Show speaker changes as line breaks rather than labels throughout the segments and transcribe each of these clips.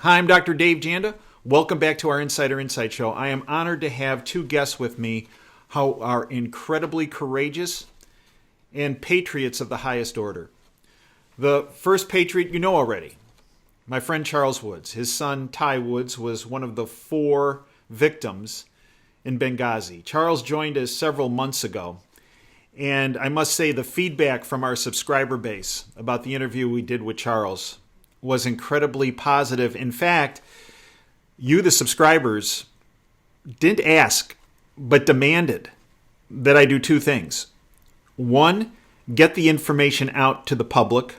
Hi, I'm Dr. Dave Janda. Welcome back to our Insider Insight Show. I am honored to have two guests with me who are incredibly courageous and patriots of the highest order. The first patriot you know already, my friend Charles Woods. His son Ty Woods was one of the 4 victims in Benghazi. Charles joined us several months ago, and I must say the feedback from our subscriber base about the interview we did with Charles was incredibly positive. In fact, you, the subscribers, didn't ask, but demanded that I do 2 things. One, get the information out to the public,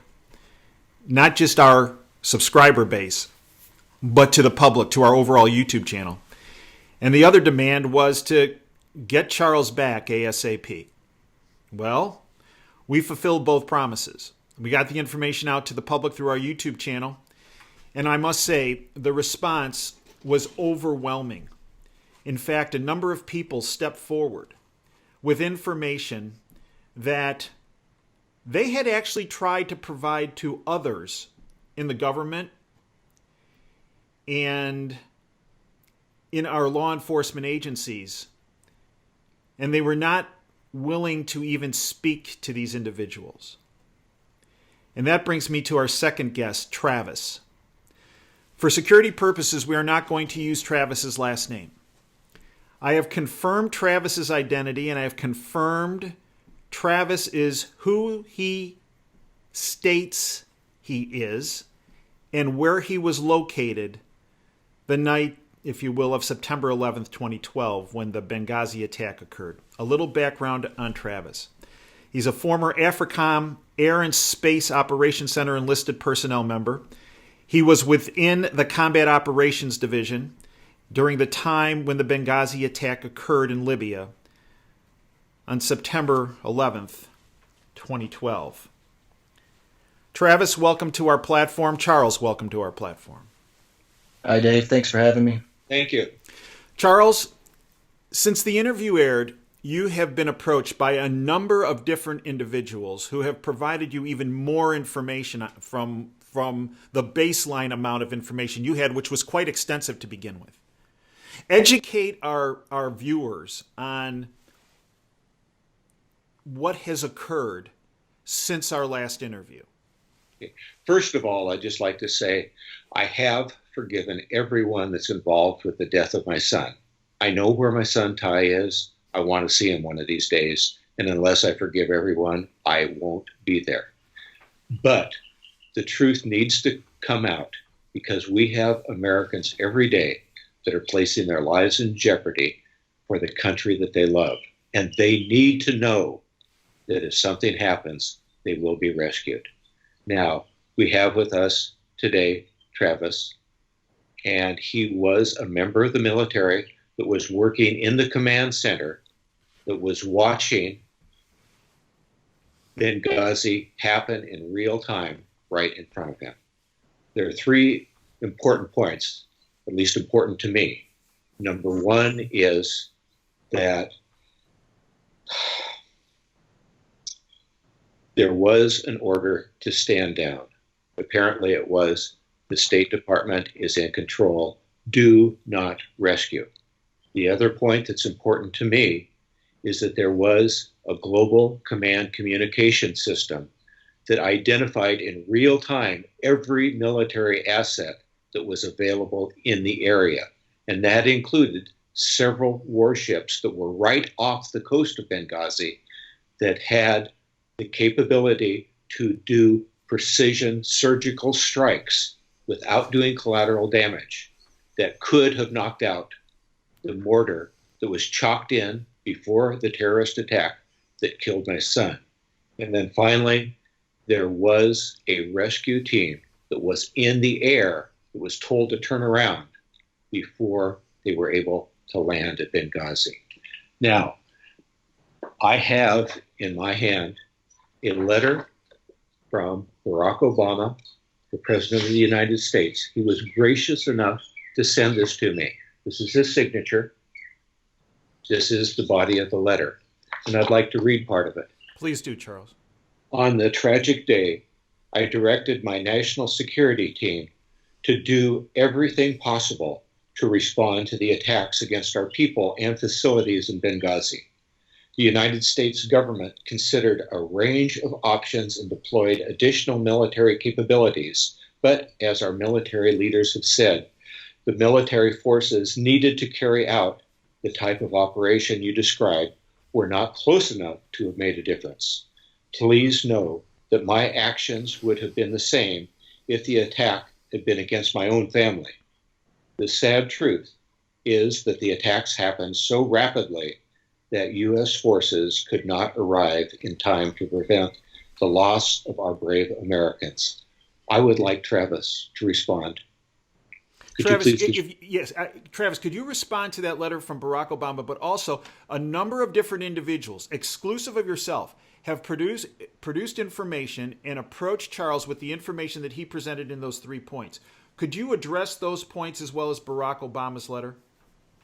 not just our subscriber base, but to the public, to our overall YouTube channel. And the other demand was to get Charles back ASAP. Well, we fulfilled both promises. We got the information out to the public through our YouTube channel, and I must say the response was overwhelming. In fact, a number of people stepped forward with information that they had actually tried to provide to others in the government and in our law enforcement agencies, and they were not willing to even speak to these individuals. And that brings me to our second guest, Travis. For security purposes, we are not going to use Travis's last name. I have confirmed Travis's identity, and I have confirmed Travis is who he states he is and where he was located the night, if you will, of September 11th, 2012, when the Benghazi attack occurred. A little background on Travis. He's a former AFRICOM Air and Space Operations Center enlisted personnel member. He was within the Combat Operations Division during the time when the Benghazi attack occurred in Libya on September 11th, 2012. Travis, welcome to our platform. Charles, welcome to our platform.
Hi, Dave. Thanks for having me.
Thank you.
Charles, since the interview aired, you have been approached by a number of different individuals who have provided you even more information from the baseline amount of information you had, which was quite extensive to begin with. Educate our viewers on what has occurred since our last interview.
First of all, I'd just like to say I have forgiven everyone that's involved with the death of my son. I know where my son Ty is. I want to see him one of these days. And unless I forgive everyone, I won't be there. But the truth needs to come out because we have Americans every day that are placing their lives in jeopardy for the country that they love. And they need to know that if something happens, they will be rescued. Now, we have with us today Travis, and he was a member of the military that was working in the command center that was watching Benghazi happen in real time right in front of him. There are 3 important points, at least important to me. Number 1 is that there was an order to stand down. Apparently it was the State Department is in control. Do not rescue. The other point that's important to me is that there was a global command communication system that identified in real time every military asset that was available in the area. And that included several warships that were right off the coast of Benghazi that had the capability to do precision surgical strikes without doing collateral damage that could have knocked out the mortar that was chalked in before the terrorist attack that killed my son. And then finally, there was a rescue team that was in the air that was told to turn around before they were able to land at Benghazi. Now, I have in my hand a letter from Barack Obama, the President of the United States. He was gracious enough to send this to me. This is his signature. This is the body of the letter. And I'd like to read part of it.
Please do, Charles.
On the tragic day, I directed my national security team to do everything possible to respond to the attacks against our people and facilities in Benghazi. The United States government considered a range of options and deployed additional military capabilities, but as our military leaders have said, the military forces needed to carry out the type of operation you described were not close enough to have made a difference. Please know that my actions would have been the same if the attack had been against my own family. The sad truth is that the attacks happened so rapidly that U.S. forces could not arrive in time to prevent the loss of our brave Americans. I would like Travis to respond.
Travis, could you respond to that letter from Barack Obama, but also a number of different individuals, exclusive of yourself, have produced information and approached Charles with the information that he presented in those 3 points. Could you address those points as well as Barack Obama's letter?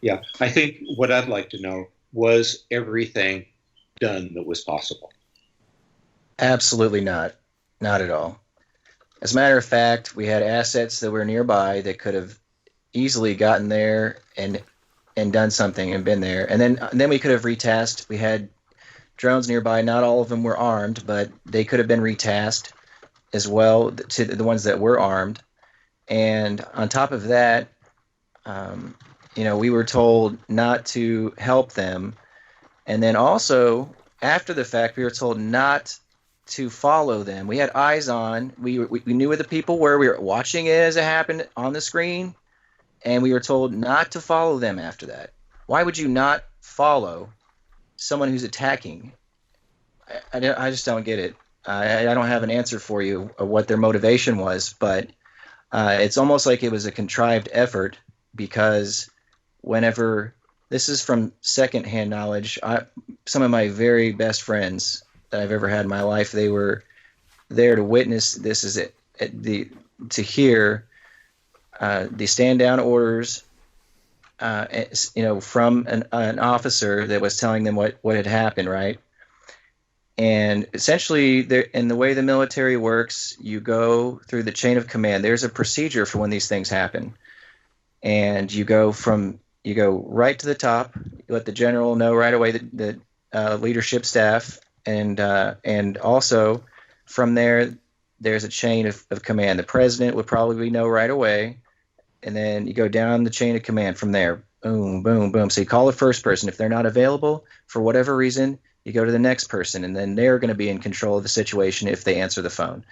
Yeah, I think what I'd like to know, was everything done that was possible?
Absolutely not. Not at all. As a matter of fact, we had assets that were nearby that could have easily gotten there and done something and been there. And then we could have retasked. We had drones nearby. Not all of them were armed, but they could have been retasked as well to the ones that were armed. And on top of that, we were told not to help them. And then also, after the fact, we were told not to follow them. We had eyes on. We knew where the people were. We were watching it as it happened on the screen. And we were told not to follow them after that. Why would you not follow someone who's attacking? I just don't get it. I don't have an answer for you of what their motivation was, but it's almost like it was a contrived effort, because whenever this is from secondhand knowledge, some of my very best friends that I've ever had in my life, they were there to witness this, to hear the stand down orders, from an officer that was telling them what had happened, right? And essentially, in the way the military works, you go through the chain of command. There's a procedure for when these things happen, and you go right to the top. You let the general know right away, the leadership staff, and also from there, there's a chain of command. The president would probably know right away, and then you go down the chain of command from there. Boom, boom, boom. So you call the first person. If they're not available for whatever reason, you go to the next person, and then they're going to be in control of the situation if they answer the phone.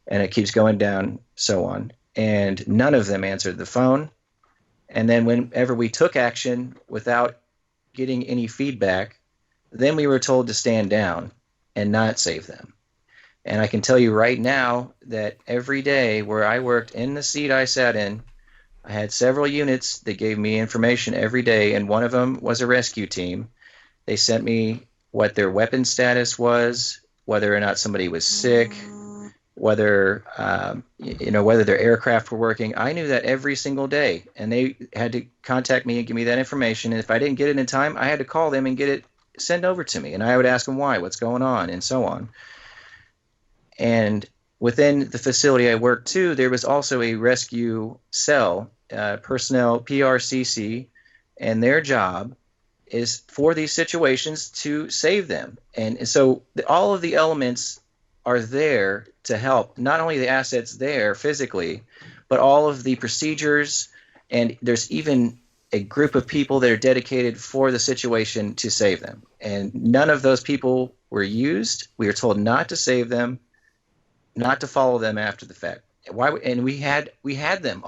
And it keeps going down, so on. And none of them answered the phone. And then whenever we took action without getting any feedback, then we were told to stand down and not save them. And I can tell you right now that every day where I worked in the seat I sat in, I had several units that gave me information every day, and one of them was a rescue team. They sent me what their weapon status was, whether or not somebody was sick, whether their aircraft were working. I knew that every single day, and they had to contact me and give me that information. And if I didn't get it in time, I had to call them and get it sent over to me. And I would ask them why, what's going on, and so on. And within the facility I worked too, there was also a rescue cell, personnel, PRCC, and their job is for these situations to save them. And so all of the elements are there to help, not only the assets there physically, but all of the procedures, and there's even a group of people that are dedicated for the situation to save them. And none of those people were used. We were told not to save them, not to follow them after the fact. Why? And we had them.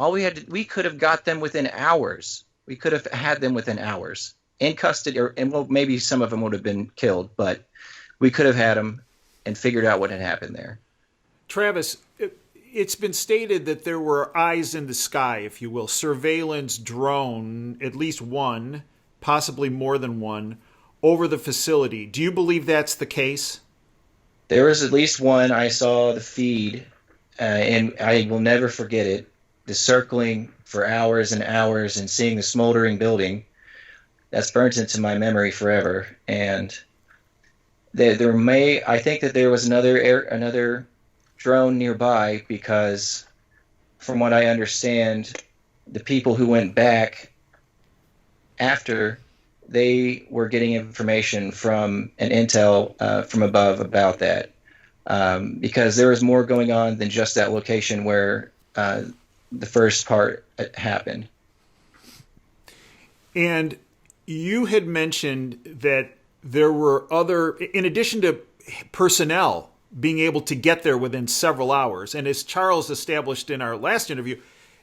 We could have got them within hours. We could have had them within hours in custody, maybe some of them would have been killed, but we could have had them and figured out what had happened there.
Travis, it's been stated that there were eyes in the sky, if you will, surveillance drone, at least one, possibly more than one, over the facility. Do you believe that's the case?
There was at least one. I saw the feed, and I will never forget it, the circling for hours and hours and seeing the smoldering building. That's burnt into my memory forever. And I think that there was another drone nearby, because from what I understand, the people who went back after, they were getting information from an intel from above about that, because there was more going on than just that location where the first part happened.
And you had mentioned that there were other, in addition to personnel being able to get there within several hours, and as Charles established in our last interview,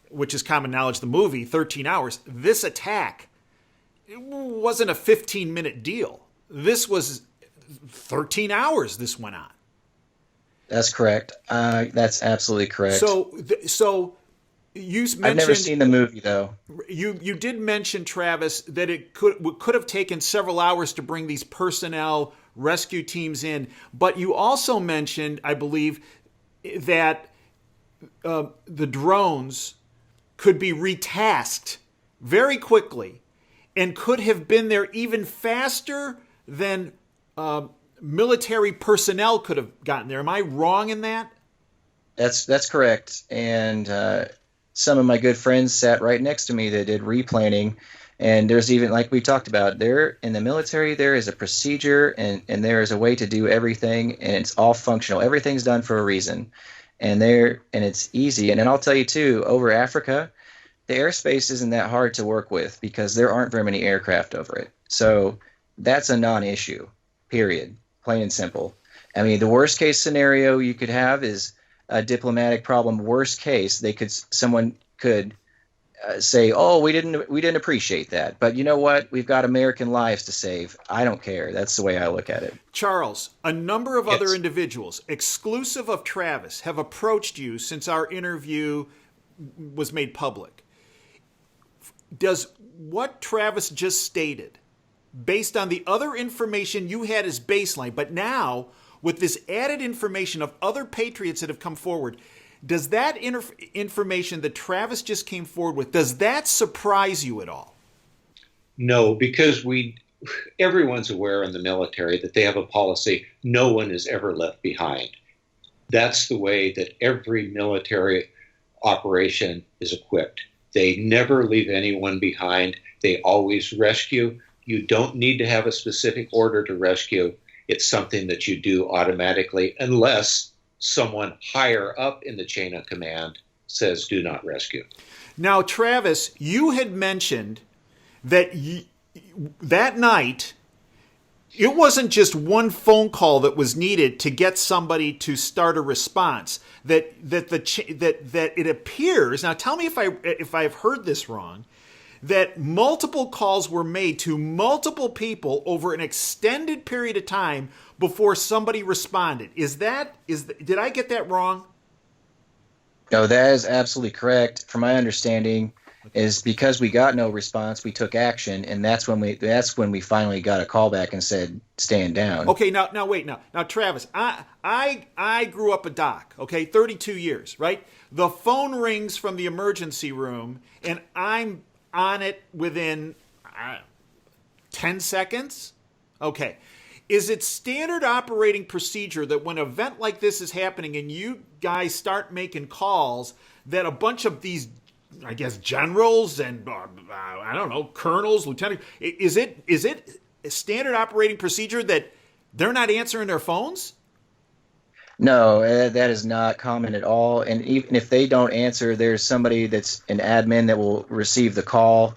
which is common knowledge, the movie, 13 hours, this attack, it wasn't a 15-minute deal. This was 13 hours this went on.
That's correct. That's absolutely correct.
So you mentioned,
I've never seen the movie, though.
You did mention, Travis, that it could have taken several hours to bring these personnel rescue teams in, but you also mentioned, I believe, that the drones could be retasked very quickly and could have been there even faster than military personnel could have gotten there. Am I wrong in that?
That's correct. And some of my good friends sat right next to me that did replanning. And there's even, like we talked about, there in the military, there is a procedure and there is a way to do everything, and it's all functional. Everything's done for a reason. And it's easy. And then I'll tell you too, over Africa, the airspace isn't that hard to work with because there aren't very many aircraft over it. So that's a non-issue, period, plain and simple. I mean, the worst case scenario you could have is a diplomatic problem. Worst case, someone could say, "Oh, we didn't appreciate that," but you know what? We've got American lives to save. I don't care. That's the way I look at it.
Charles, a number of
Yes.
other individuals, exclusive of Travis, have approached you since our interview was made public. Does what Travis just stated, based on the other information you had as baseline, but now with this added information of other patriots that have come forward, does that information that Travis just came forward with, does that surprise you at all?
No, because everyone's aware in the military that they have a policy, no one is ever left behind. That's the way that every military operation is equipped. They never leave anyone behind. They always rescue. You don't need to have a specific order to rescue. It's something that you do automatically unless someone higher up in the chain of command says do not rescue.
Now, Travis, you had mentioned that that night, it wasn't just one phone call that was needed to get somebody to start a response. That it appears, now tell me if I've heard this wrong, that multiple calls were made to multiple people over an extended period of time before somebody responded. Did I get that wrong?
No, that is absolutely correct. From my understanding, is because we got no response, we took action, and that's when we finally got a call back and said stand down.
Okay, now wait, now Travis, I grew up a doc, okay, 32 years, right? The phone rings from the emergency room, and I'm on it within 10 seconds. Okay. Is it standard operating procedure that when an event like this is happening and you guys start making calls, that a bunch of these, I guess, generals and, I don't know, colonels, lieutenants, is it a standard operating procedure that they're not answering their phones?
No, that is not common at all. And even if they don't answer, there's somebody that's an admin that will receive the call.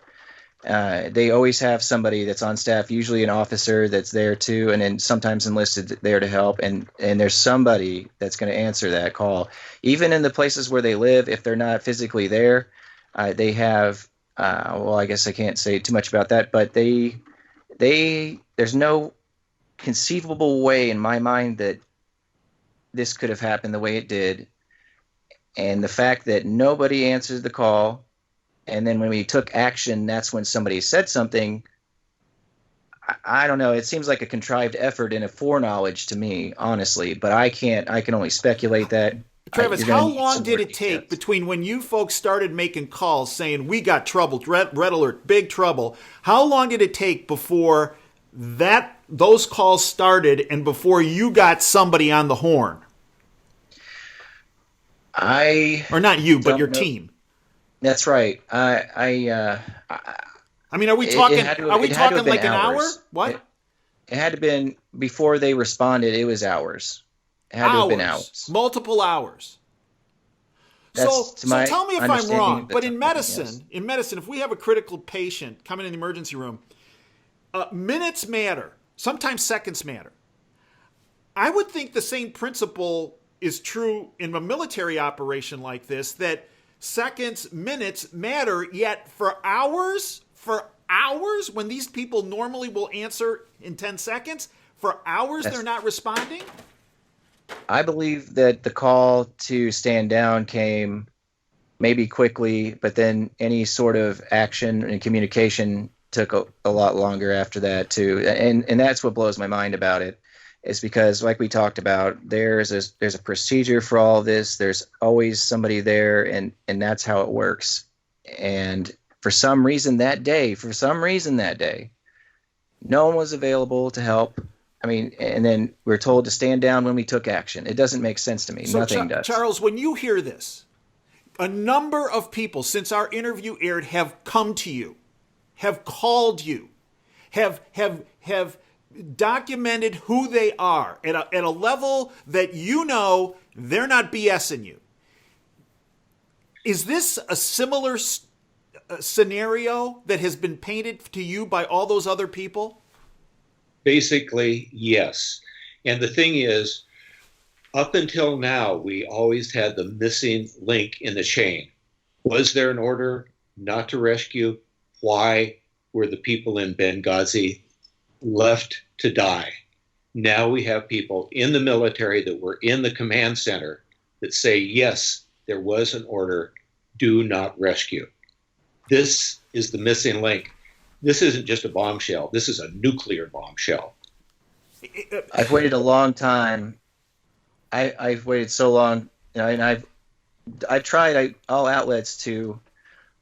They always have somebody that's on staff, usually an officer that's there too, and then sometimes enlisted there to help. And there's somebody that's going to answer that call. Even in the places where they live, if they're not physically there, they have. Well, I guess I can't say too much about that, but there's no conceivable way in my mind that this could have happened the way it did. And the fact that nobody answered the call, and then when we took action, that's when somebody said something. I don't know. It seems like a contrived effort and a foreknowledge to me, honestly, but I can only speculate that.
Travis, how long did it take between when you folks started making calls saying we got trouble, red alert, big trouble? How long did it take before those calls started and before you got somebody on the horn?
I
Or not you, but
don't
your
know.
team?
That's right.
I mean, are we
It
talking?
had to
Are
have,
we
it had to have
talking
been
like an hour?
hours.
What?
It had to have been before they responded. It was hours. It had to have been
Hours,
hours.
multiple hours.
That's
So,
to
so
my
tell me if I'm
understanding
wrong.
of the
But in
timing. Yes.
medicine, if we have a critical patient coming in the emergency room, minutes matter. Sometimes seconds matter. I would think the same principle is true in a military operation like this. That seconds, minutes matter. Yet for hours, when these people normally will answer in 10 seconds, for hours
That's
they're not responding.
I believe that the call to stand down came maybe quickly, but then any sort of action and communication took a lot longer after that too. And that's what blows my mind about it, is because like we talked about, there's a procedure for all this. There's always somebody there, and that's how it works. And for some reason that day, no one was available to help. I mean, and then we're told to stand down when we took action. It doesn't make sense to me.
So,
Nothing does.
Charles, when you hear this, a number of people since our interview aired have come to you, have called you, have documented who they are at a level that you know they're not BSing you. Is this a similar scenario that has been painted to you by all those other people?
Basically, yes. And the thing is, up until now, we always had the missing link in the chain. Was there an order not to rescue? Why were the people in Benghazi left to die? Now we have people in the military that were in the command center that say, yes, there was an order, do not rescue. This is the missing link. This isn't just a bombshell. This is a nuclear bombshell.
I've waited a long time. I've waited so long, and I've tried all outlets to.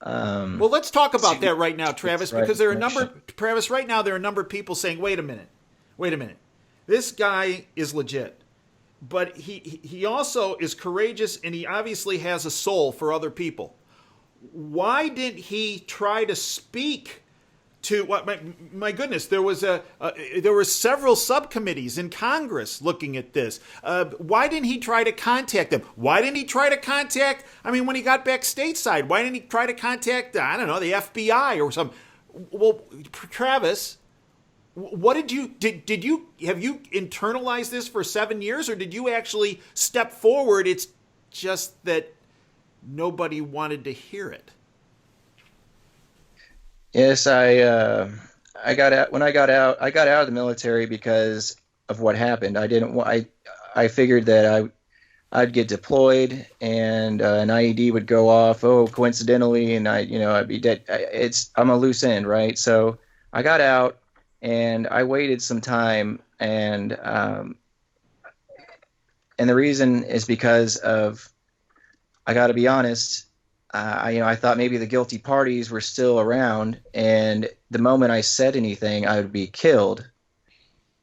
Well, let's talk about that right now, Travis, because there are a number.
information.
Travis, right now there are a number of people saying, "Wait a minute, this guy is legit, but he also is courageous, and he obviously has a soul for other people. Why didn't he try to speak to what? My goodness, there were several subcommittees in Congress looking at this. Why didn't he try to contact them? Why didn't he try to contact? I mean, when he got back stateside, why didn't he try to contact? I don't know, the FBI or some. Well, Travis, what did you have you internalized this for 7 years, or did you actually step forward? It's just that nobody wanted to hear it.
Yes, I got out when I got out. I got out of the military because of what happened. I didn't want. I figured that I'd get deployed and an IED would go off. Oh, coincidentally, and I'd be dead. I'm a loose end, right? So I got out and I waited some time, and the reason is because of, I got to be honest. I thought maybe the guilty parties were still around, and the moment I said anything, I would be killed.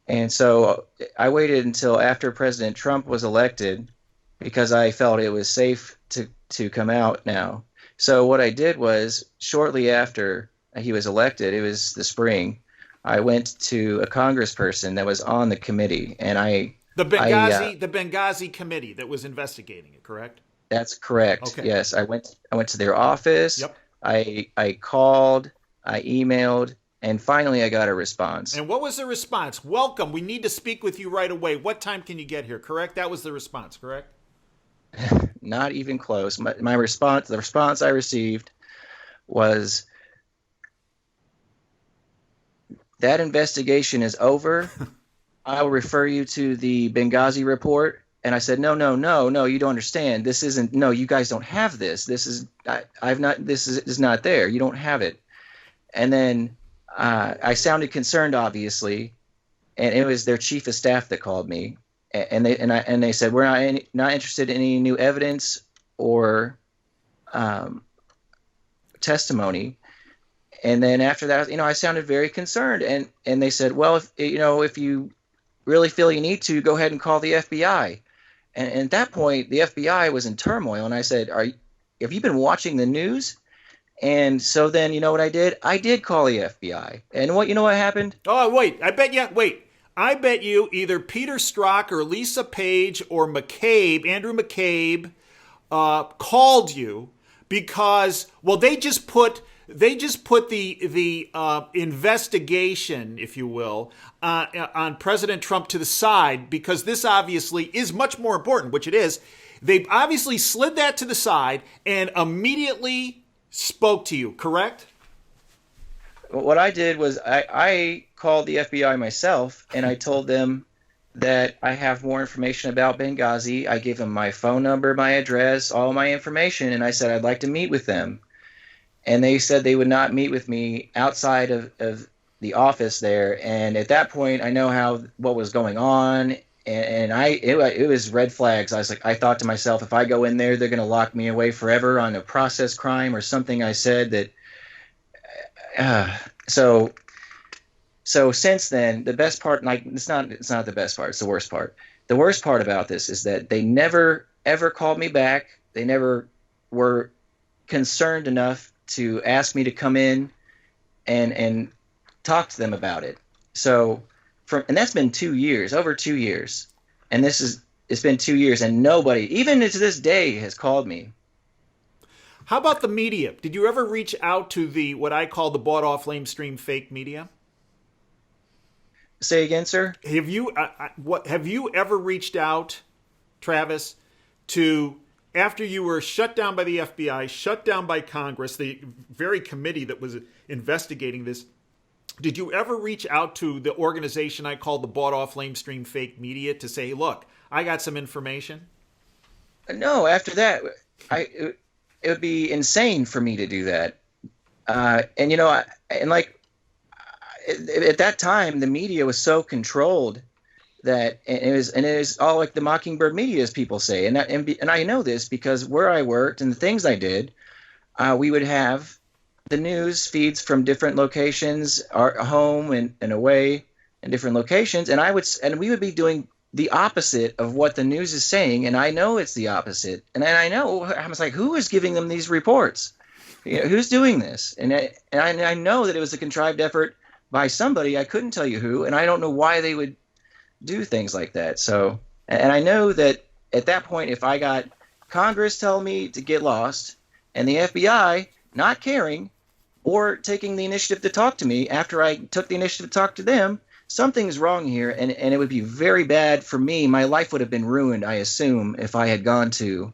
And so I waited until after President Trump was elected because I felt it was safe to come out now. So what I did was, shortly after he was elected, it was the spring, I went to a congressperson that was on the committee, and
the Benghazi committee that was investigating it, correct?
That's correct.
Okay.
Yes, I went to their office.
Yep.
I called, I emailed, and finally I got a response.
And what was the response? Welcome. We need to speak with you right away. What time can you get here? Correct? That was the response, correct?
Not even close. My response, the response I received was, that investigation is over. I will refer you to the Benghazi report. And I said, no, you don't understand. This isn't, no, you guys don't have this. This is, this is not there. You don't have it. And then I sounded concerned, obviously, and it was their chief of staff that called me. And they said, we're not interested in any new evidence or testimony. And then after that, I sounded very concerned. And they said, well, if you really feel you need to, go ahead and call the FBI. And at that point, the FBI was in turmoil. And I said, have you been watching the news? And so then, you know what I did? I did call the FBI. And you know what happened?
Oh, wait. I bet you either Peter Strzok or Lisa Page or Andrew McCabe, called you because, well, they just put the investigation, if you will, on President Trump to the side because this obviously is much more important, which it is. They obviously slid that to the side and immediately spoke to you, correct?
What I did was I called the FBI myself and I told them that I have more information about Benghazi. I gave them my phone number, my address, all my information, and I said I'd like to meet with them. And they said they would not meet with me outside of the office there. And at that point, I know what was going on, and it was red flags. I thought to myself, if I go in there, they're going to lock me away forever on a process crime or something. I said that. So since then, the best part, like it's not the best part, it's the worst part. The worst part about this is that they never ever called me back. They never were concerned enough to ask me to come in and talk to them about it. So and that's been 2 years, over 2 years. And it's been 2 years and nobody, even to this day, has called me.
How about the media? Did you ever reach out to what I call the bought off lamestream fake media?
Say again, sir?
Have you ever reached out, Travis, to, after you were shut down by the FBI, shut down by Congress, the very committee that was investigating this, did you ever reach out to the organization I call the bought off lamestream fake media to say, look, I got some information?
No, after that, it would be insane for me to do that. And at that time, the media was so controlled that it was all like the Mockingbird media, as people say. And I know this because where I worked and the things I did, we would have the news feeds from different locations, our home and away, and different locations, and we would be doing the opposite of what the news is saying, and I know it's the opposite. And I was like, who is giving them these reports? Who's doing this? And I know that it was a contrived effort by somebody. I couldn't tell you who, and I don't know why they would do things like that. So, and I know that at that point, if I got Congress telling me to get lost and the FBI not caring or taking the initiative to talk to me after I took the initiative to talk to them, something's wrong here, and it would be very bad for me. My life would have been ruined, I assume, if I had gone to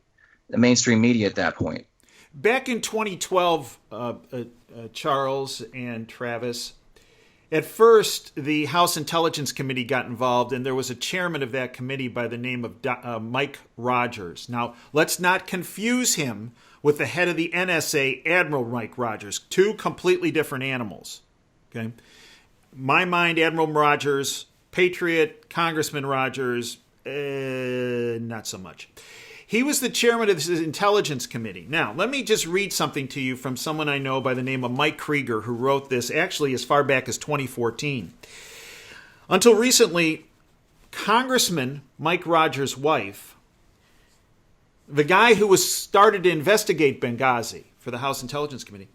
the mainstream media at that point.
Back in 2012, Charles and Travis, at first the House Intelligence Committee got involved, and there was a chairman of that committee by the name of Mike Rogers. Now, let's not confuse him with the head of the NSA, Admiral Mike Rogers. Two completely different animals. Okay. My mind, Admiral Rogers, Patriot, Congressman Rogers, not so much. He was the chairman of this Intelligence Committee. Now, let me just read something to you from someone I know by the name of Mike Krieger, who wrote this actually as far back as 2014. Until recently, Congressman Mike Rogers' wife, the guy who was started to investigate Benghazi for the House Intelligence Committee,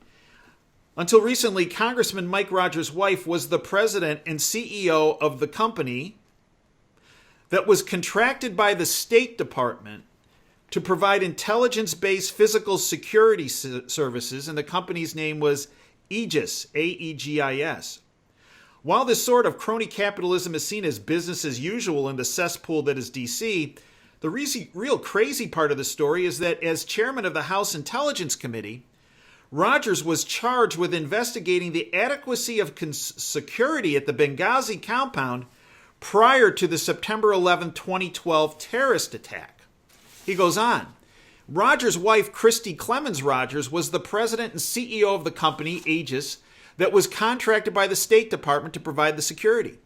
until recently, Congressman Mike Rogers' wife was the president and CEO of the company that was contracted by the State Department to provide intelligence-based physical security services, and the company's name was Aegis, A-E-G-I-S. While this sort of crony capitalism is seen as business as usual in the cesspool that is D.C., the real crazy part of the story is that as chairman of the House Intelligence Committee, Rogers was charged with investigating the adequacy of security at the Benghazi compound prior to the September 11, 2012 terrorist attack. He goes on. Rogers' wife, Christy Clemens Rogers, was the president and CEO of the company, Aegis, that was contracted by the State Department to provide the security.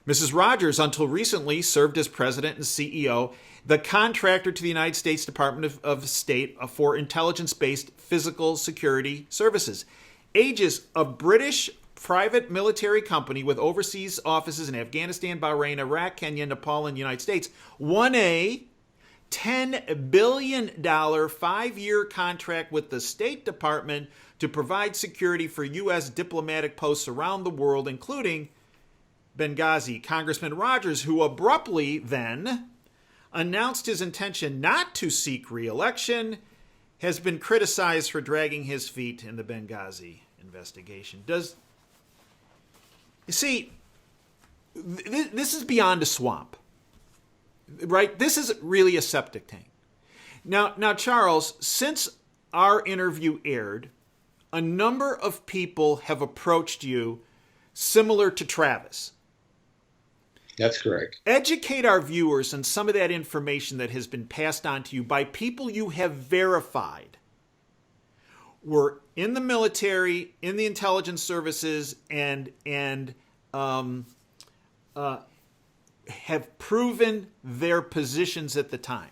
Mrs. Rogers, until recently, served as president and CEO, the contractor to the United States Department of State for intelligence-based physical security services. Aegis, a British private military company with overseas offices in Afghanistan, Bahrain, Iraq, Kenya, Nepal, and the United States, won a $10 billion 5-year contract with the State Department to provide security for U.S. diplomatic posts around the world, including Benghazi. Congressman Rogers, who abruptly then announced his intention not to seek re-election, has been criticized for dragging his feet in the Benghazi investigation. You see, this is beyond a swamp, right? This is really a septic tank. Now, Charles, since our interview aired, a number of people have approached you similar to Travis.
That's correct.
Educate our viewers on some of that information that has been passed on to you by people you have verified were in the military, in the intelligence services, and have proven their positions at the time.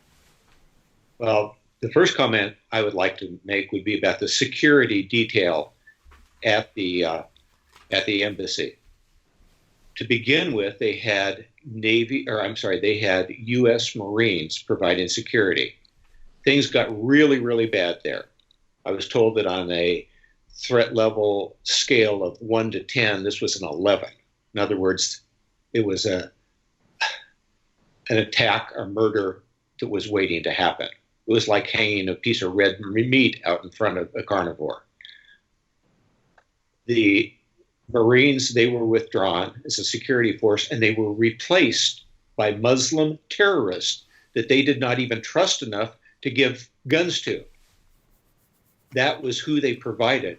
Well, the first comment I would like to make would be about the security detail at the embassy. To begin with, they had they had U.S. Marines providing security. Things got really, really bad there. I was told that on a threat level scale of 1 to 10, this was an 11. In other words, it was an attack or murder that was waiting to happen. It was like hanging a piece of red meat out in front of a carnivore. The Marines, they were withdrawn as a security force, and they were replaced by Muslim terrorists that they did not even trust enough to give guns to. That was who they provided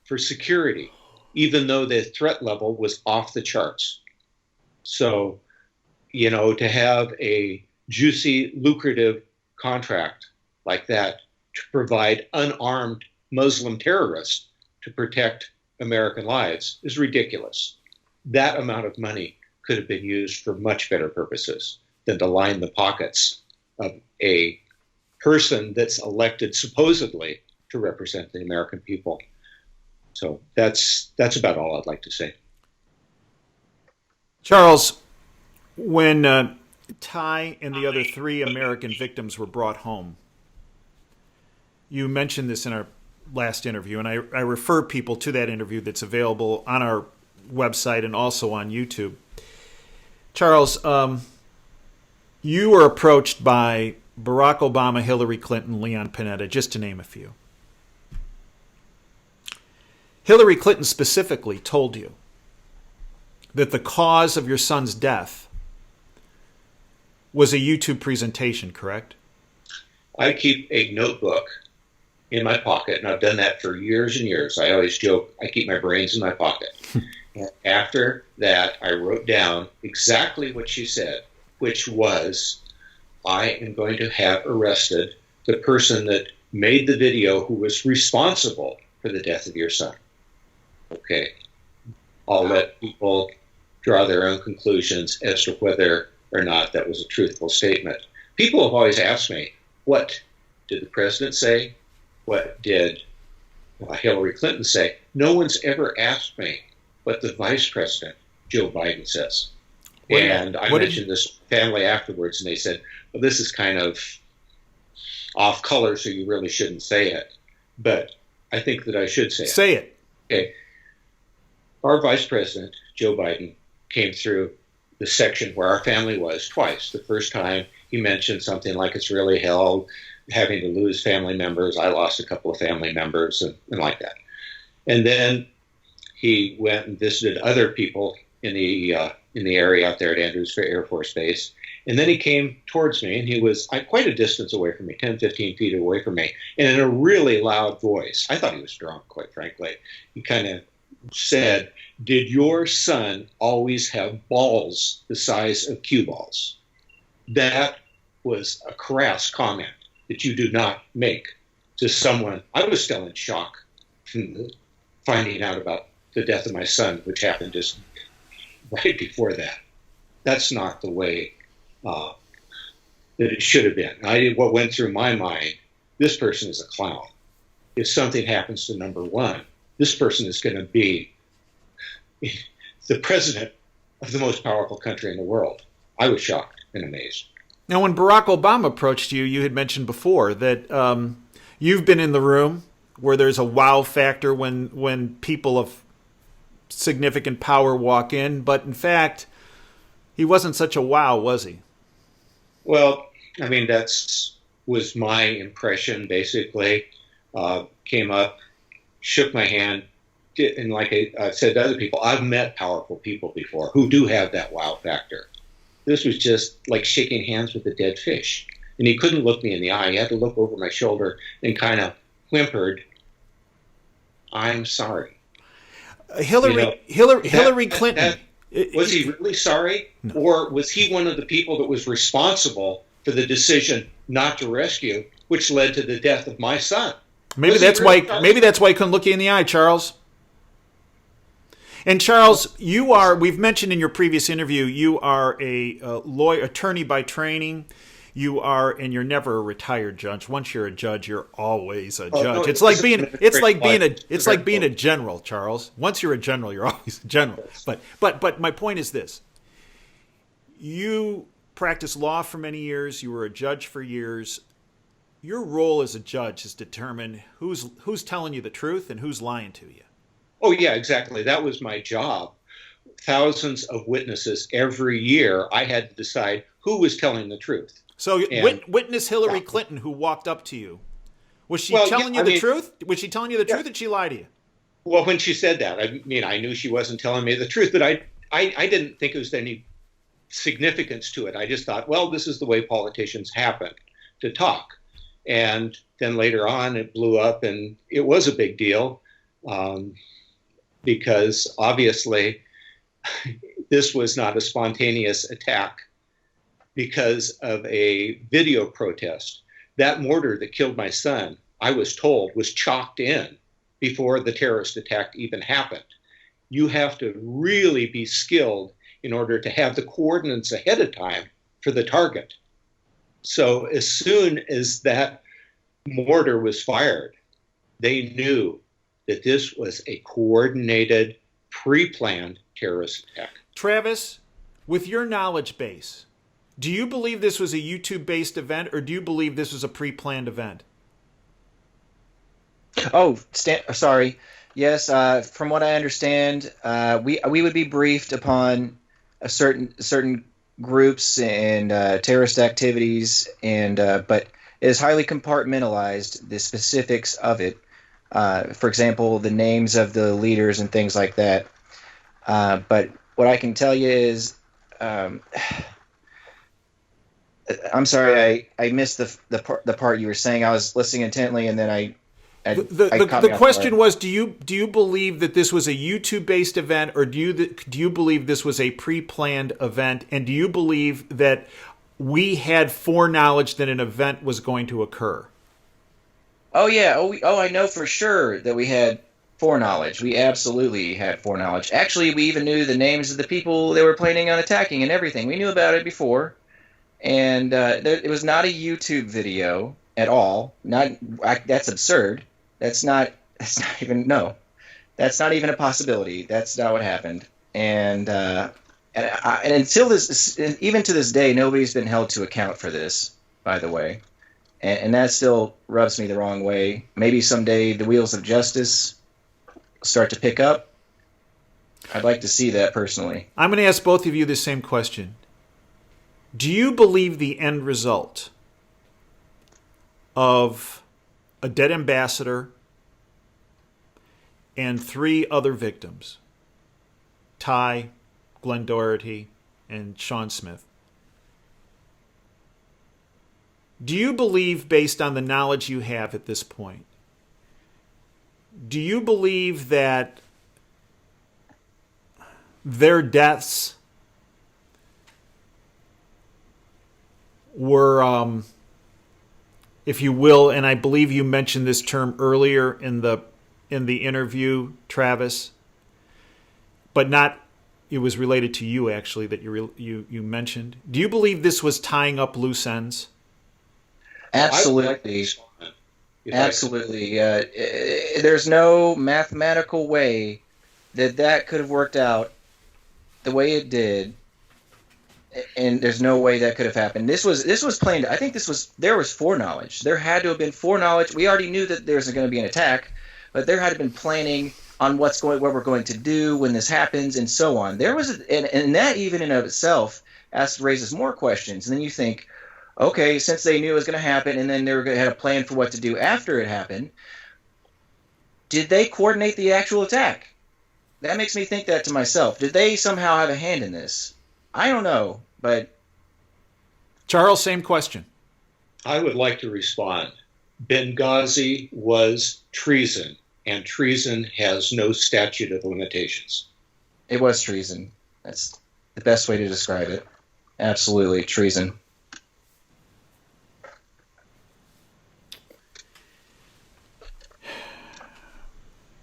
for security, even though the threat level was off the charts. So, to have a juicy, lucrative contract like that to provide unarmed Muslim terrorists to protect American lives is ridiculous. That amount of money could have been used for much better purposes than to line the pockets of a person that's elected supposedly to represent the American people. So that's about all I'd like to say.
Charles, when Ty and the other 3 American victims were brought home, you mentioned this in our last interview, and I refer people to that interview that's available on our website and also on YouTube. Charles, you were approached by Barack Obama, Hillary Clinton, Leon Panetta, just to name a few. Hillary Clinton specifically told you that the cause of your son's death was a YouTube presentation, correct?
I keep a notebook in my pocket, and I've done that for years and years. I always joke, I keep my brains in my pocket. And after that, I wrote down exactly what she said, which was, I am going to have arrested the person that made the video who was responsible for the death of your son. Okay. I'll let people draw their own conclusions as to whether or not that was a truthful statement. People have always asked me, what did the president say? What did Hillary Clinton say? No one's ever asked me what the vice president, Joe Biden, says. And I mentioned this family afterwards, and they said, well, this is kind of off color, so you really shouldn't say it. But I think that I should say it.
Say it.
Okay. Our vice president, Joe Biden, came through the section where our family was twice. The first time he mentioned something like it's really hell having to lose family members. I lost a couple of family members and like that. And then he went and visited other people in the area out there at Andrews Air Force Base. And then he came towards me, and he was quite a distance away from me, 10, 15 feet away from me, and in a really loud voice. I thought he was drunk, quite frankly. He kind of said, did your son always have balls the size of cue balls? That was a crass comment that you do not make to someone. I was still in shock from finding out about the death of my son, which happened just right before that. That's not the way that it should have been. What went through my mind, this person is a clown. If something happens to number one, this person is going to be the president of the most powerful country in the world. I was shocked and amazed.
Now, when Barack Obama approached you, you had mentioned before that you've been in the room where there's a wow factor when people of significant power walk in, but in fact, he wasn't such a wow, was he?
Well, I mean, that's was my impression, basically. Came up, shook my hand, and like I said to other people, I've met powerful people before who do have that wow factor. This was just like shaking hands with a dead fish. And he couldn't look me in the eye. He had to look over my shoulder and kind of whimpered, "I'm sorry."
Hillary Clinton.
Was he really sorry?
No.
Or was he one of the people that was responsible for the decision not to rescue, which led to the death of my son?
Maybe that's why he couldn't look you in the eye, Charles. And Charles, we've mentioned in your previous interview, you are a lawyer, attorney by training. And you're never a retired judge. Once you're a judge, you're always a judge.
No,
it's like being a general, Charles. Once you're a general, you're always a general. But my point is this. You practiced law for many years, you were a judge for years. Your role as a judge is determine who's telling you the truth and who's lying to you.
Oh, yeah, exactly. That was my job. Thousands of witnesses every year. I had to decide who was telling the truth.
So witness Hillary Clinton, who walked up to you. Was she telling you the truth? Was she telling you the truth, or did she lie to you?
Well, when she said that, I mean, I knew she wasn't telling me the truth, but I didn't think there was any significance to it. I just thought, well, this is the way politicians happen to talk. And then later on, it blew up, and it was a big deal because obviously this was not a spontaneous attack because of a video protest. That mortar that killed my son, I was told, was chalked in before the terrorist attack even happened. You have to really be skilled in order to have the coordinates ahead of time for the target. So as soon as that mortar was fired, they knew that this was a coordinated, pre-planned terrorist attack.
Travis, with your knowledge base, do you believe this was a YouTube-based event, or do you believe this was a pre-planned event?
Oh, sorry. Yes, from what I understand, we would be briefed upon a certain groups and terrorist activities, and but it is highly compartmentalized, the specifics of it. For example, the names of the leaders and things like that. But what I can tell you is, I'm sorry, I missed the part you were saying. I was listening intently, and then
the question was, do you believe that this was a YouTube-based event, or do you believe this was a pre-planned event, and do you believe that we had foreknowledge that an event was going to occur?
Oh yeah, I know for sure that we had foreknowledge. We absolutely had foreknowledge. Actually, we even knew the names of the people they were planning on attacking and everything. We knew about it before, and it was not a YouTube video at all. That's absurd. That's not even a possibility. That's not what happened. And until this, even to this day, nobody's been held to account for this, by the way. And that still rubs me the wrong way. Maybe someday the wheels of justice start to pick up. I'd like to see that personally.
I'm going to ask both of you the same question. Do you believe the end result of a dead ambassador and 3 other victims, Ty, Glenn Doherty, and Sean Smith? Do you believe, based on the knowledge you have at this point, do you believe that their deaths were, if you will, and I believe you mentioned this term earlier in the interview, Travis, but not, it was related to you actually that you mentioned. Do you believe this was tying up loose ends?
Absolutely. Absolutely. There's no mathematical way that could have worked out the way it did and there's no way that could have happened. This was planned. I think there was foreknowledge. There had to have been foreknowledge. We already knew that there's going to be an attack, but there had to have been planning on what we're going to do when this happens, and so on. There was, and that even in of itself raises more questions. And then you think, okay, since they knew it was going to happen, and then had a plan for what to do after it happened, did they coordinate the actual attack? That makes me think that to myself. Did they somehow have a hand in this? I don't know, but
Charles, same question.
I would like to respond. Benghazi was treason, and treason has no statute of limitations.
it was treason. That's the best way to describe it. Absolutely, treason.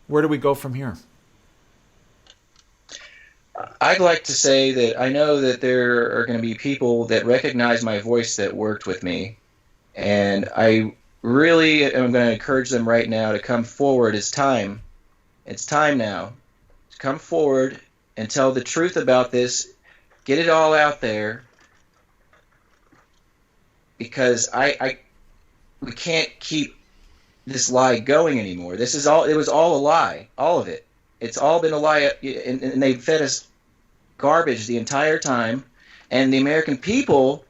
Where do we go from here?
I'd like to say that I know that there are going to be people that recognize my voice that worked with me, and I really am going to encourage them right now to come forward. It's time. It's time now to come forward and tell the truth about this. Get it all out there, because we can't keep this lie going anymore. It was all a lie, all of it. It's all been a lie, and they fed us garbage the entire time, and the American people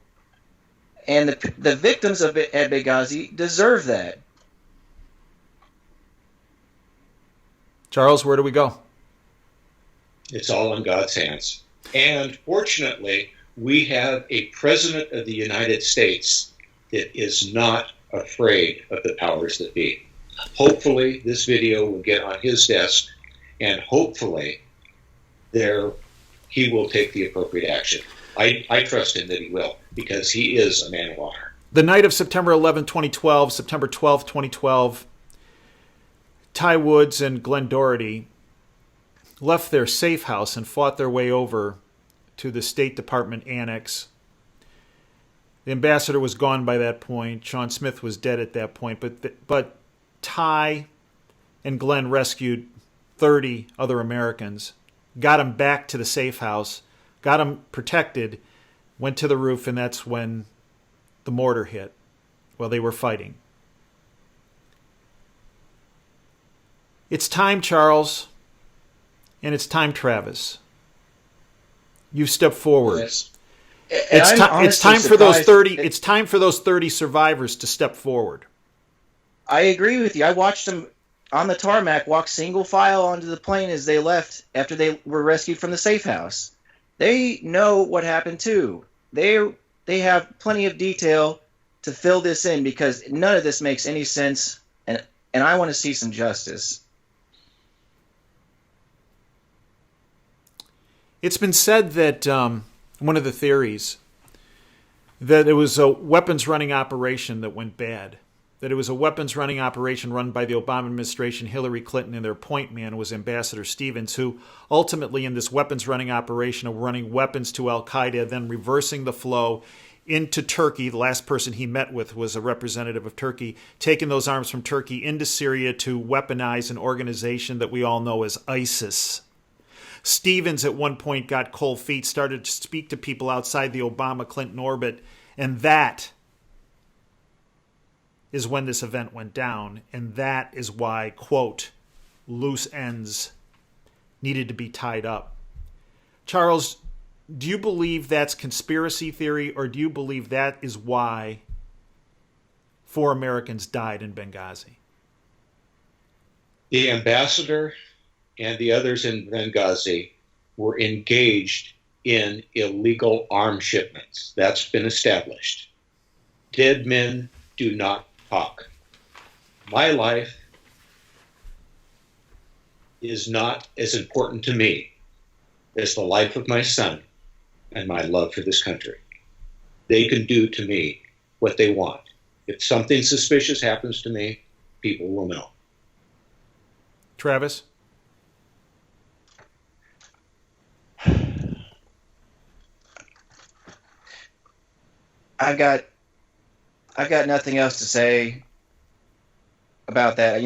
and the victims at Benghazi deserve that.
Charles, where do we go?
It's all in God's hands. And fortunately, we have a president of the United States that is not afraid of the powers that be. Hopefully, this video will get on his desk, and hopefully, he will take the appropriate action. I trust him that he will, because he is a man of honor.
The night of September 11, 2012, September 12, 2012, Ty Woods and Glenn Doherty left their safe house and fought their way over to the State Department annex. The ambassador was gone by that point. Sean Smith was dead at that point. But Ty and Glenn rescued 30 other Americans, got them back to the safe house, got them protected, went to the roof, and that's when the mortar hit while they were fighting. It's time, Charles, and it's time, Travis. You step forward.
Yes.
It's time for those 30. It's time for those 30 survivors to step forward.
I agree with you. I watched them on the tarmac walk single file onto the plane as they left after they were rescued from the safe house. They know what happened too. They have plenty of detail to fill this in, because none of this makes any sense, and I want to see some justice.
It's been said that one of the theories that it was a weapons running operation that went bad. That it was a weapons running operation run by the Obama administration, Hillary Clinton, and their point man was Ambassador Stevens, who ultimately in this weapons running operation of running weapons to al-Qaeda, then reversing the flow into Turkey. The last person he met with was a representative of Turkey, taking those arms from Turkey into Syria to weaponize an organization that we all know as ISIS. Stevens at one point got cold feet, started to speak to people outside the Obama-Clinton orbit, and that is when this event went down, and that is why, quote, loose ends needed to be tied up. Charles, do you believe that's conspiracy theory, or do you believe that is why 4 Americans died in Benghazi?
The ambassador and the others in Benghazi were engaged in illegal arms shipments. That's been established. Dead men do not talk. My life is not as important to me as the life of my son and my love for this country. They can do to me what they want. If something suspicious happens to me, people will know.
Travis?
I've got nothing else to say about that.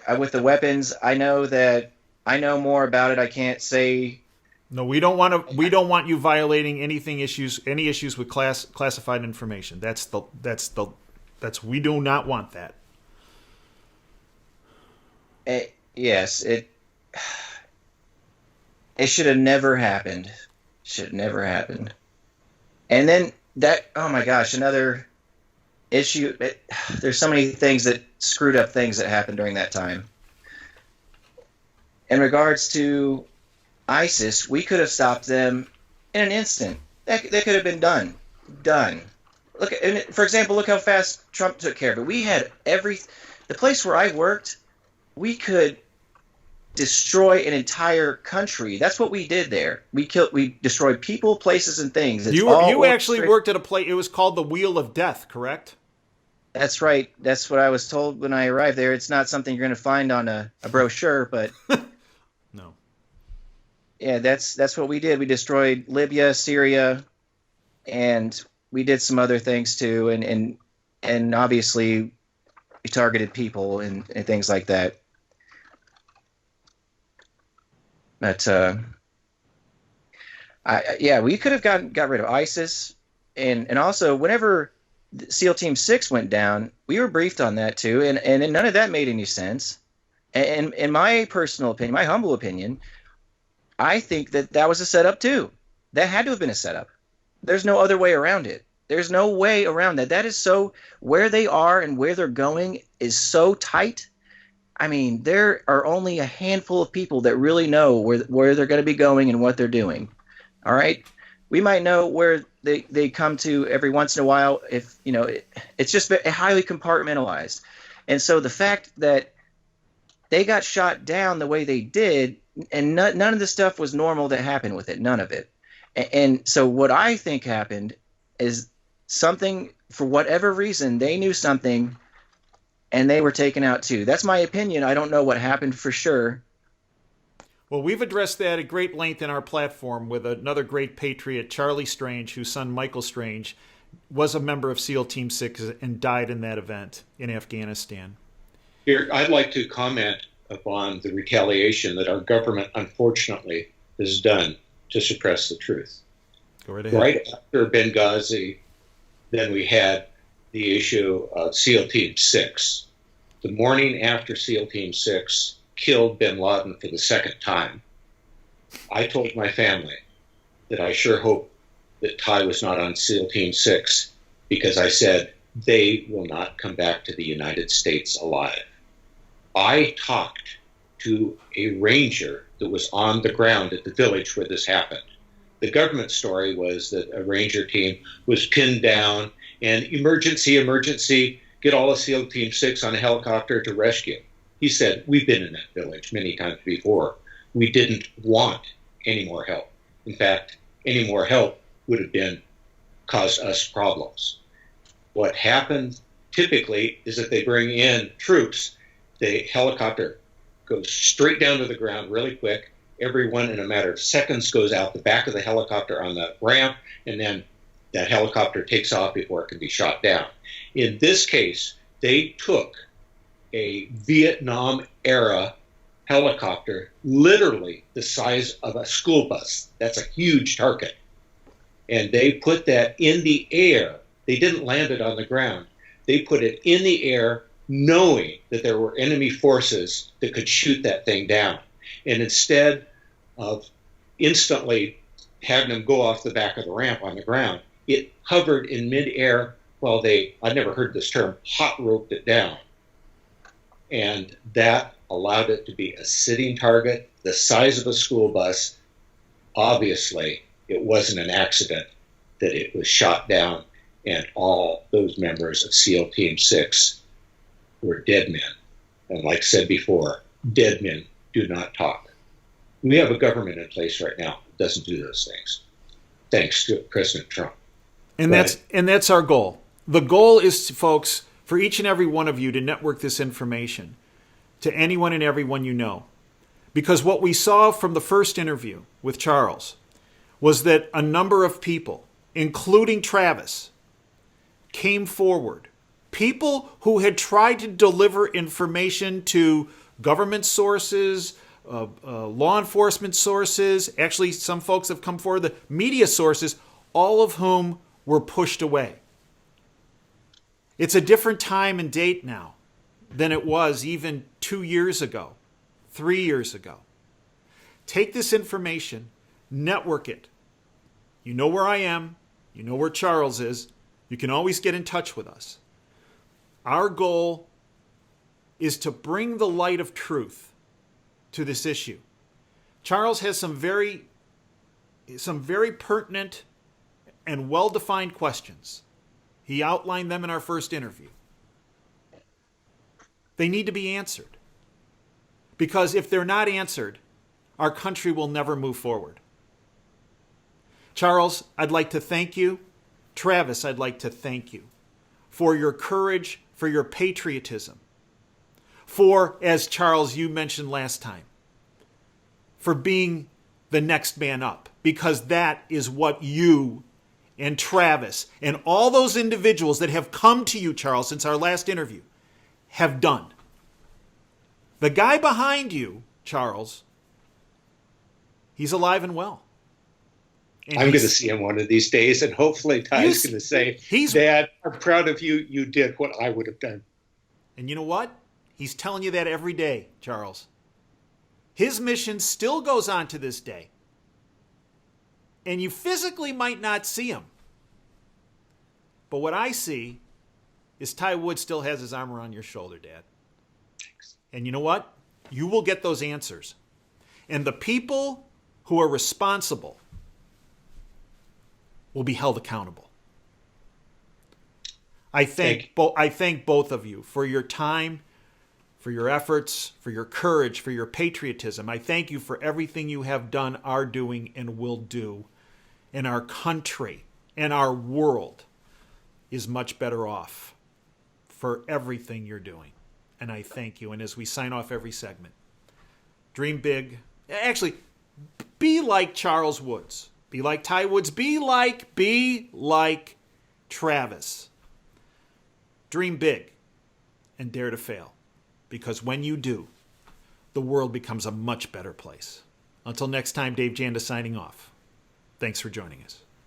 I with the weapons, I know more about it. I can't say
No, we don't want to. We don't want you violating any issues with classified information. We do not want that.
Yes, it should have never happened. Should have never happened. And then oh my gosh, another issue. There's so many things that screwed up things that happened during that time. In regards to ISIS, we could have stopped them in an instant. That could have been done. Look, for example, look how fast Trump took care of it. We had the place where I worked, we could destroy an entire country. That's what we did there. We destroyed people, places, and things.
You actually worked at a place. It was called the Wheel of Death, correct?
That's right. That's what I was told when I arrived there. It's not something you're going to find on a brochure, but
no.
Yeah, that's what we did. We destroyed Libya, Syria, and we did some other things too. And obviously, we targeted people and things like that. But we could have got rid of ISIS, and also whenever SEAL Team 6 went down, we were briefed on that too, and none of that made any sense. And in my personal opinion, my humble opinion, I think that was a setup too. That had to have been a setup. There's no other way around it. There's no way around that. That is so, where they are and where they're going is so tight. I mean, there are only a handful of people that really know where they're going to be going and what they're doing. All right? We might know where they come to every once in a while if, it's just highly compartmentalized. And so the fact that they got shot down the way they did, and none of the stuff was normal that happened with it, none of it. And so what I think happened is something, for whatever reason, they knew something, and they were taken out too. That's my opinion. I don't know what happened for sure.
Well, we've addressed that at great length in our platform with another great patriot, Charlie Strange, whose son Michael Strange was a member of SEAL Team 6 and died in that event in Afghanistan.
Here, I'd like to comment upon the retaliation that our government, unfortunately, has done to suppress the truth.
Go right ahead.
Right after Benghazi, then we had the issue of SEAL Team 6. The morning after SEAL Team 6 killed bin Laden for the second time, I told my family that I sure hope that Ty was not on SEAL Team 6, because I said they will not come back to the United States alive. I talked to a ranger that was on the ground at the village where this happened. The government story was that a ranger team was pinned down and emergency, get all of SEAL Team 6 on a helicopter to rescue. He said, we've been in that village many times before. We didn't want any more help. In fact, any more help would have caused us problems. What happened typically is that they bring in troops. The helicopter goes straight down to the ground really quick. Everyone in a matter of seconds goes out the back of the helicopter on the ramp, and then that helicopter takes off before it can be shot down. In this case, they took a Vietnam-era helicopter, literally the size of a school bus. That's a huge target. And they put that in the air. They didn't land it on the ground. They put it in the air knowing that there were enemy forces that could shoot that thing down. And instead of instantly having them go off the back of the ramp on the ground, it hovered in midair while I'd never heard this term, hot roped it down. And that allowed it to be a sitting target the size of a school bus. Obviously, it wasn't an accident that it was shot down, and all those members of SEAL Team 6 were dead men. And like I said before, dead men do not talk. We have a government in place right now that doesn't do those things, thanks to President Trump.
And that's our goal. The goal is, folks, for each and every one of you to network this information to anyone and everyone you know. Because what we saw from the first interview with Charles was that a number of people, including Travis, came forward. People who had tried to deliver information to government sources, law enforcement sources, actually some folks have come forward, the media sources, all of whom were pushed away. It's a different time and date now than it was even 2 years ago, 3 years ago. Take this information, network it. You know where I am. You know where Charles is. You can always get in touch with us. Our goal is to bring the light of truth to this issue. Charles has some very pertinent and well-defined questions. He outlined them in our first interview. They need to be answered. Because if they're not answered, our country will never move forward. Charles, I'd like to thank you. Travis, I'd like to thank you for your courage, for your patriotism, for, as Charles, you mentioned last time, for being the next man up, because that is what you and Travis and all those individuals that have come to you, Charles, since our last interview, have done. The guy behind you, Charles, he's alive and well. And
I'm going to see him one of these days, and hopefully Ty's going to say, Dad, I'm proud of you. You did what I would have done.
And you know what? He's telling you that every day, Charles. His mission still goes on to this day. And you physically might not see him. But what I see is Ty Wood still has his arm around your shoulder, Dad.
Thanks.
And you know what? You will get those answers. And the people who are responsible will be held accountable. I thank both of you for your time, for your efforts, for your courage, for your patriotism. I thank you for everything you have done, are doing, and will do. And our country and our world is much better off for everything you're doing. And I thank you. And as we sign off every segment, dream big. Actually, be like Charles Woods. Be like Ty Woods. Be like Travis. Dream big and dare to fail. Because when you do, the world becomes a much better place. Until next time, Dave Janda signing off. Thanks for joining us.